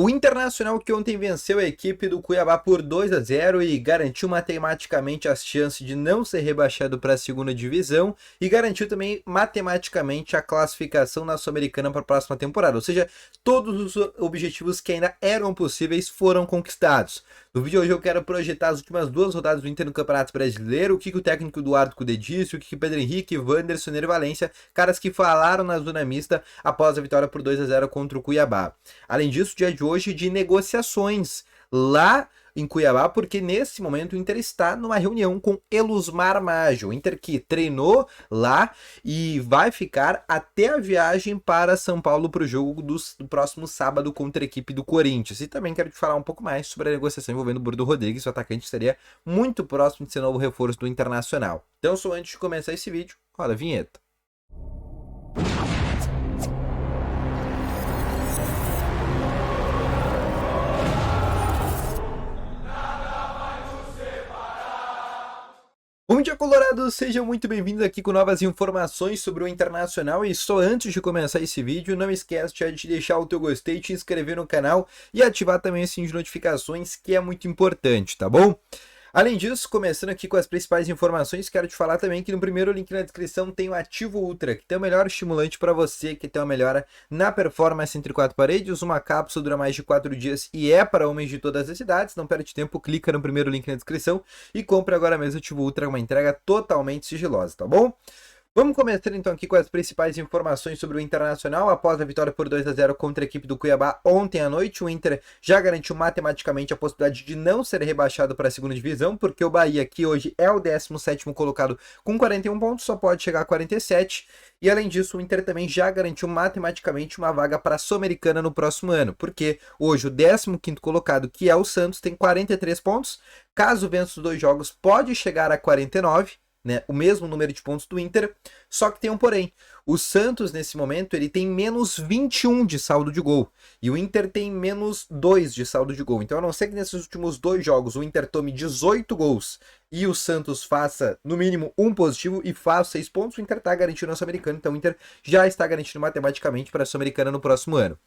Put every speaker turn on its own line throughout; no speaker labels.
O Internacional que ontem venceu a equipe do Cuiabá por 2-0 e garantiu matematicamente as chances de não ser rebaixado para a segunda divisão e garantiu também matematicamente a classificação na Sul-Americana para a próxima temporada. Ou seja, todos os objetivos que ainda eram possíveis foram conquistados. No vídeo de hoje eu quero projetar as últimas duas rodadas do Inter no Campeonato Brasileiro, o que o técnico Eduardo Cudê disse, o que o Pedro Henrique, Wanderson e Valência, caras que falaram na zona mista após a vitória por 2-0 contra o Cuiabá. Além disso, dia de hoje de negociações lá em Cuiabá, porque nesse momento o Inter está numa reunião com Elusmar Maggio, o Inter que treinou lá e vai ficar até a viagem para São Paulo para o jogo do próximo sábado contra a equipe do Corinthians. E também quero te falar um pouco mais sobre a negociação envolvendo o Bruno Rodrigues, o atacante estaria muito próximo de ser novo reforço do Internacional. Então, só antes de começar esse vídeo, roda a vinheta. Bom dia, Colorado! Sejam muito bem-vindos aqui com novas informações sobre o Internacional e só antes de começar esse vídeo, não esquece de deixar o teu gostei, te inscrever no canal e ativar também o sininho de notificações, que é muito importante, tá bom? Além disso, começando aqui com as principais informações, quero te falar também que no primeiro link na descrição tem o Ativo Ultra, que tem o melhor estimulante para você, que tem uma melhora na performance entre quatro paredes, uma cápsula dura mais de 4 dias e é para homens de todas as idades. Não perde tempo, clica no primeiro link na descrição e compre agora mesmo o Ativo Ultra, uma entrega totalmente sigilosa, tá bom? Vamos começar então aqui com as principais informações sobre o Internacional. Após a vitória por 2-0 contra a equipe do Cuiabá ontem à noite, o Inter já garantiu matematicamente a possibilidade de não ser rebaixado para a segunda divisão, porque o Bahia, que hoje é o 17º colocado com 41 pontos, só pode chegar a 47. E além disso, o Inter também já garantiu matematicamente uma vaga para a Sul-Americana no próximo ano, porque hoje o 15º colocado, que é o Santos, tem 43 pontos. Caso vença os dois jogos, pode chegar a 49. Né, o mesmo número de pontos do Inter, só que tem um porém. O Santos, nesse momento, ele tem menos 21 de saldo de gol. E o Inter tem menos 2 de saldo de gol. Então, a não ser que nesses últimos dois jogos o Inter tome 18 gols e o Santos faça, no mínimo, um positivo e faça 6 pontos, o Inter está garantindo a Sul-Americana. Então, o Inter já está garantindo matematicamente para a Sul-Americana no próximo ano.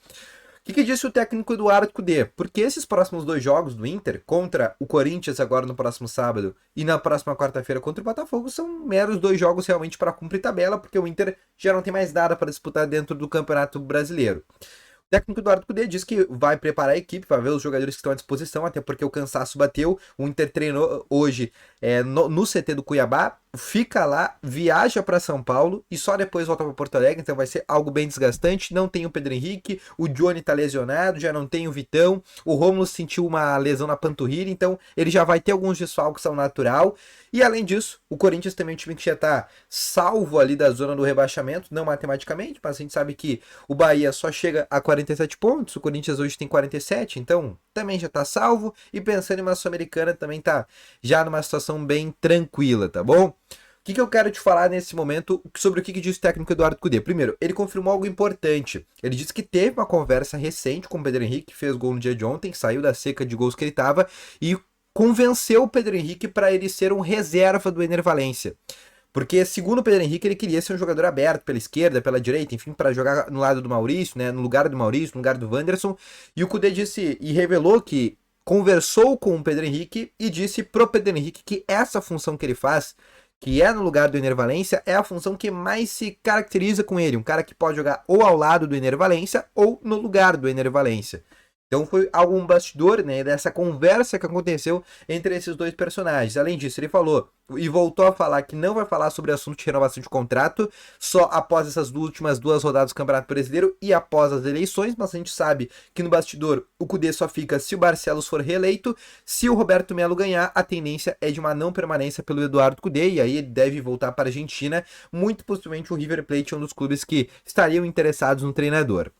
O que disse o técnico Eduardo Cudê? Porque esses próximos dois jogos do Inter, contra o Corinthians agora no próximo sábado e na próxima quarta-feira contra o Botafogo, são meros dois jogos realmente para cumprir tabela, porque o Inter já não tem mais nada para disputar dentro do Campeonato Brasileiro. O técnico Eduardo Cudê diz que vai preparar a equipe, vai ver os jogadores que estão à disposição, até porque o cansaço bateu. O Inter treinou hoje no CT do Cuiabá, fica lá, viaja para São Paulo e só depois volta para Porto Alegre, então vai ser algo bem desgastante. Não tem o Pedro Henrique, o Johnny tá lesionado, já não tem o Vitão, o Rômulo sentiu uma lesão na panturrilha, então ele já vai ter alguns desfalques ao natural. E além disso, o Corinthians também é um time que já tá salvo ali da zona do rebaixamento, não matematicamente, mas a gente sabe que o Bahia só chega a 47 pontos, o Corinthians hoje tem 47, então também já tá salvo, e pensando em uma Sul-Americana também tá já numa situação bem tranquila, tá bom? O que eu quero te falar nesse momento sobre o que disse o técnico Eduardo Cudê? Primeiro, ele confirmou algo importante. Ele disse que teve uma conversa recente com o Pedro Henrique, que fez gol no dia de ontem, saiu da seca de gols que ele estava, e convenceu o Pedro Henrique para ele ser um reserva do Ener Valência. Porque, segundo o Pedro Henrique, ele queria ser um jogador aberto pela esquerda, pela direita, enfim, para jogar no lado do Maurício, né, no lugar do Maurício, no lugar do Wanderson. E o Cudê disse e revelou que conversou com o Pedro Henrique e disse pro Pedro Henrique que essa função que ele faz, que é no lugar do Ener Valência, é a função que mais se caracteriza com ele. Um cara que pode jogar ou ao lado do Ener Valência ou no lugar do Ener Valência. Então foi algum bastidor, né, dessa conversa que aconteceu entre esses dois personagens. Além disso, ele falou e voltou a falar que não vai falar sobre o assunto de renovação de contrato só após essas últimas duas rodadas do Campeonato Brasileiro e após as eleições, mas a gente sabe que no bastidor o Cudê só fica se o Barcelos for reeleito. Se o Roberto Melo ganhar, a tendência é de uma não permanência pelo Eduardo Cudê, e aí ele deve voltar para a Argentina. Muito possivelmente o River Plate é um dos clubes que estariam interessados no treinador.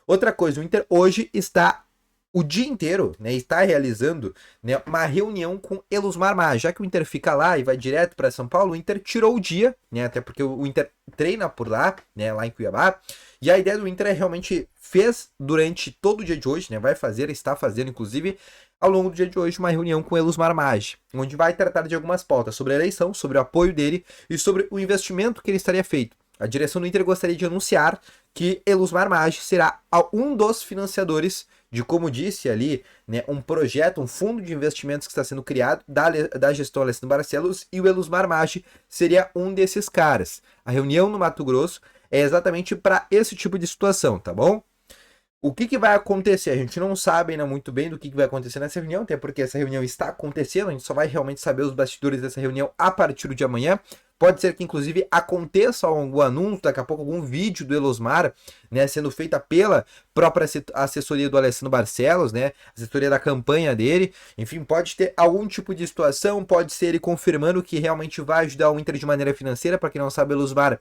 Outra coisa, o Inter hoje está o dia inteiro, né, está realizando, né, uma reunião com Elusmar Maggio. Já que o Inter fica lá e vai direto para São Paulo, o Inter tirou o dia, né, até porque o Inter treina por lá, né, lá em Cuiabá. E a ideia do Inter é realmente fez durante todo o dia de hoje, né, vai fazer, está fazendo inclusive ao longo do dia de hoje uma reunião com Elusmar Maggio, onde vai tratar de algumas pautas sobre a eleição, sobre o apoio dele e sobre o investimento que ele estaria feito. A direção do Inter gostaria de anunciar que Elusmar Maggio será um dos financiadores de, como disse ali, né, um projeto, um fundo de investimentos que está sendo criado da gestão Alessandro Barcelos, e o Elusmar Maggi seria um desses caras. A reunião no Mato Grosso é exatamente para esse tipo de situação, tá bom? O que vai acontecer? A gente não sabe ainda muito bem do que vai acontecer nessa reunião, até porque essa reunião está acontecendo, a gente só vai realmente saber os bastidores dessa reunião a partir de amanhã. Pode ser que, inclusive, aconteça algum anúncio, daqui a pouco algum vídeo do Elusmar, né, sendo feita pela própria assessoria do Alessandro Barcelos, né, assessoria da campanha dele. Enfim, pode ter algum tipo de situação, pode ser ele confirmando que realmente vai ajudar o Inter de maneira financeira. Para quem não sabe, o Elusmar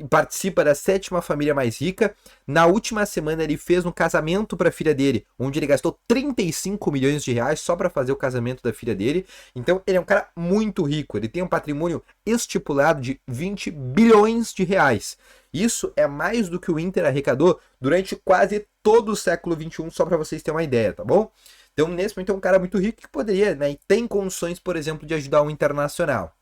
participa da 7ª família mais rica. Na última semana ele fez um casamento para a filha dele, onde ele gastou 35 milhões de reais só para fazer o casamento da filha dele. Então ele é um cara muito rico, ele tem um patrimônio estipulado de 20 bilhões de reais. Isso é mais do que o Inter arrecadou durante quase todo o século XXI, só para vocês terem uma ideia, tá bom? Então nesse momento é um cara muito rico que poderia, né, e tem condições, por exemplo, de ajudar o Internacional.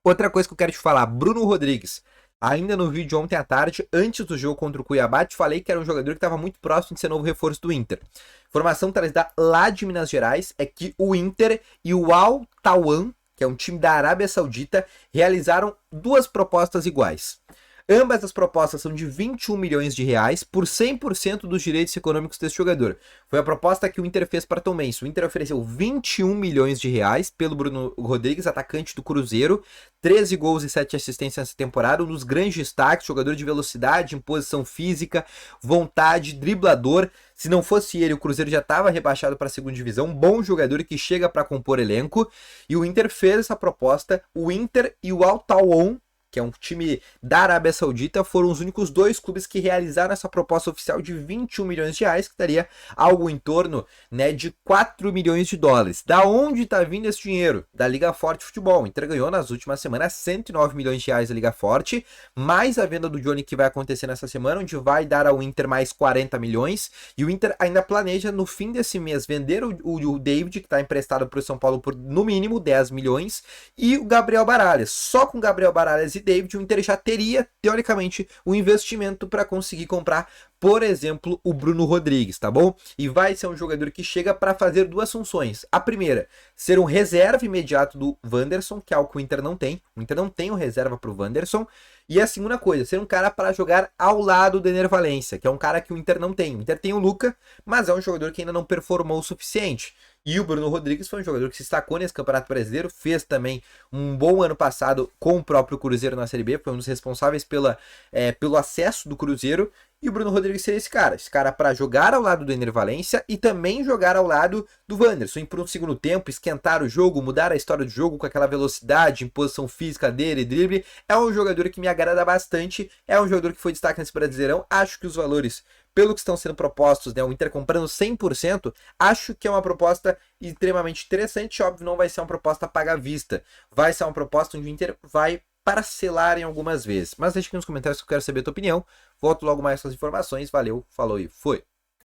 Outra coisa que eu quero te falar, Bruno Rodrigues. Ainda no vídeo ontem à tarde, antes do jogo contra o Cuiabá, te falei que era um jogador que estava muito próximo de ser novo reforço do Inter. Informação trazida lá de Minas Gerais é que o Inter e o Al Tawan, que é um time da Arábia Saudita, realizaram 2 propostas iguais. Ambas as propostas são de 21 milhões de reais por 100% dos direitos econômicos desse jogador. Foi a proposta que o Inter fez para Tom Benz. O Inter ofereceu 21 milhões de reais pelo Bruno Rodrigues, atacante do Cruzeiro, 13 gols e 7 assistências nessa temporada, um dos grandes destaques, jogador de velocidade, imposição física, vontade, driblador. Se não fosse ele, o Cruzeiro já estava rebaixado para a 2ª divisão, um bom jogador que chega para compor elenco, e o Inter fez essa proposta. O Inter e o Al Tawan, que é um time da Arábia Saudita, foram os únicos 2 clubes que realizaram essa proposta oficial de 21 milhões de reais, que daria algo em torno, né, de 4 milhões de dólares. Da onde está vindo esse dinheiro? Da Liga Forte Futebol. O Inter ganhou nas últimas semanas 109 milhões de reais da Liga Forte, mais a venda do Johnny que vai acontecer nessa semana, onde vai dar ao Inter mais 40 milhões, e o Inter ainda planeja no fim desse mês vender o David, que está emprestado para o São Paulo por no mínimo 10 milhões, e o Gabriel Baralhas. Só com o Gabriel Baralhas e David, o Inter já teria, teoricamente, um investimento para conseguir comprar, por exemplo, o Bruno Rodrigues, tá bom? E vai ser um jogador que chega para fazer 2 funções. A primeira, ser um reserva imediato do Wanderson, que é algo que o Inter não tem. O Inter não tem um reserva para o Wanderson. E a segunda coisa, ser um cara para jogar ao lado do Ener Valencia, que é um cara que o Inter não tem. O Inter tem o Luca, mas é um jogador que ainda não performou o suficiente. E o Bruno Rodrigues foi um jogador que se destacou nesse Campeonato Brasileiro, fez também um bom ano passado com o próprio Cruzeiro na Série B, foi um dos responsáveis pelo acesso do Cruzeiro. E o Bruno Rodrigues seria esse cara para jogar ao lado do Ener Valencia e também jogar ao lado do Wanderson, ir para um segundo tempo, esquentar o jogo, mudar a história do jogo com aquela velocidade, imposição física dele, drible. É um jogador que me agrada bastante, é um jogador que foi destaque nesse Brasileirão. Acho que os valores, pelo que estão sendo propostos, né, o Inter comprando 100%, acho que é uma proposta extremamente interessante. Óbvio, não vai ser uma proposta paga à vista, vai ser uma proposta onde o Inter vai parcelar em algumas vezes. Mas deixa aqui nos comentários que eu quero saber a tua opinião. Volto logo mais com as informações. Valeu, falou e fui!